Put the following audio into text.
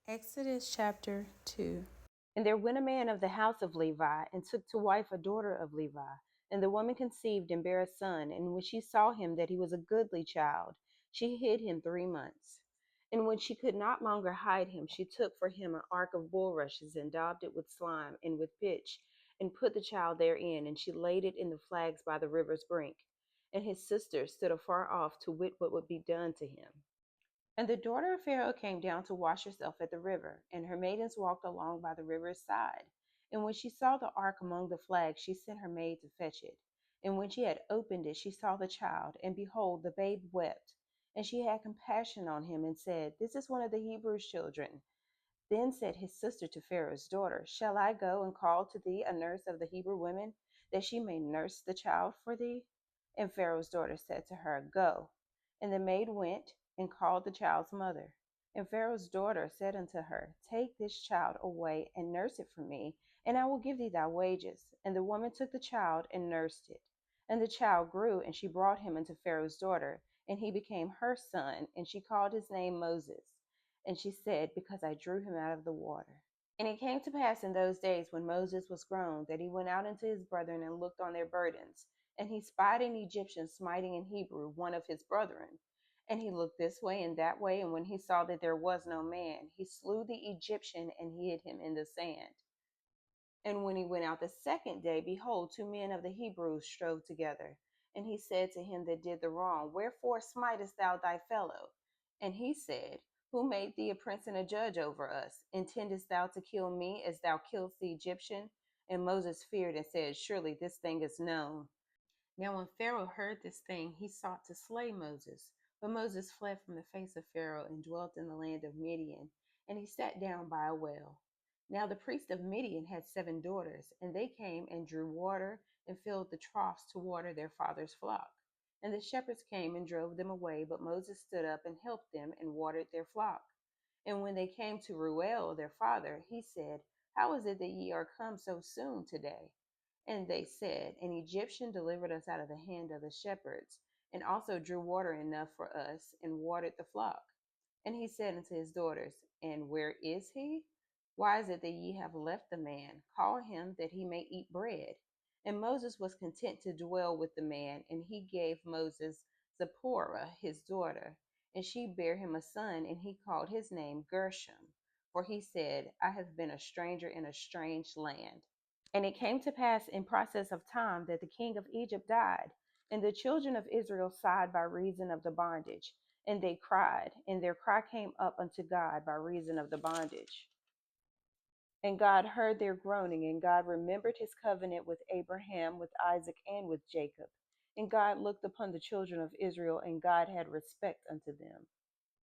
Exodus chapter 2. And there went a man of the house of Levi, and took to wife a daughter of Levi. And the woman conceived and bare a son. And when she saw him that he was a goodly child, she hid him 3 months. And when she could not longer hide him, she took for him an ark of bulrushes, and daubed it with slime and with pitch, and put the child therein. And she laid it in the flags by the river's brink. And his sisters stood afar off to wit what would be done to him. And the daughter of Pharaoh came down to wash herself at the river, and her maidens walked along by the river's side. And when she saw the ark among the flags, she sent her maid to fetch it. And when she had opened it, she saw the child, and behold, the babe wept. And she had compassion on him, and said, This is one of the Hebrews' children. Then said his sister to Pharaoh's daughter, Shall I go and call to thee a nurse of the Hebrew women, that she may nurse the child for thee? And Pharaoh's daughter said to her, Go. And the maid went and called the child's mother. And Pharaoh's daughter said unto her, Take this child away and nurse it for me, and I will give thee thy wages. And the woman took the child and nursed it. And the child grew, and she brought him unto Pharaoh's daughter, and he became her son, and she called his name Moses. And she said, Because I drew him out of the water. And it came to pass in those days when Moses was grown, that he went out unto his brethren and looked on their burdens. And he spied an Egyptian smiting an Hebrew, one of his brethren. And he looked this way and that way, and when he saw that there was no man, he slew the Egyptian and hid him in the sand. And when he went out the second day, behold, 2 men of the Hebrews strove together. And he said to him that did the wrong, Wherefore smitest thou thy fellow? And he said, Who made thee a prince and a judge over us? Intendest thou to kill me as thou killedst the Egyptian? And Moses feared and said, Surely this thing is known. Now when Pharaoh heard this thing, he sought to slay Moses. But Moses fled from the face of Pharaoh and dwelt in the land of Midian, and he sat down by a well. Now the priest of Midian had 7 daughters, and they came and drew water and filled the troughs to water their father's flock. And the shepherds came and drove them away, but Moses stood up and helped them and watered their flock. And when they came to Ruel, their father, he said, How is it that ye are come so soon today? And they said, An Egyptian delivered us out of the hand of the shepherds, and also drew water enough for us, and watered the flock. And he said unto his daughters, And where is he? Why is it that ye have left the man? Call him, that he may eat bread. And Moses was content to dwell with the man, and he gave Moses Zipporah his daughter. And she bare him a son, and he called his name Gershom, for he said, I have been a stranger in a strange land. And it came to pass in process of time that the king of Egypt died, and the children of Israel sighed by reason of the bondage, and they cried, and their cry came up unto God by reason of the bondage. And God heard their groaning, and God remembered his covenant with Abraham, with Isaac, and with Jacob. And God looked upon the children of Israel, and God had respect unto them.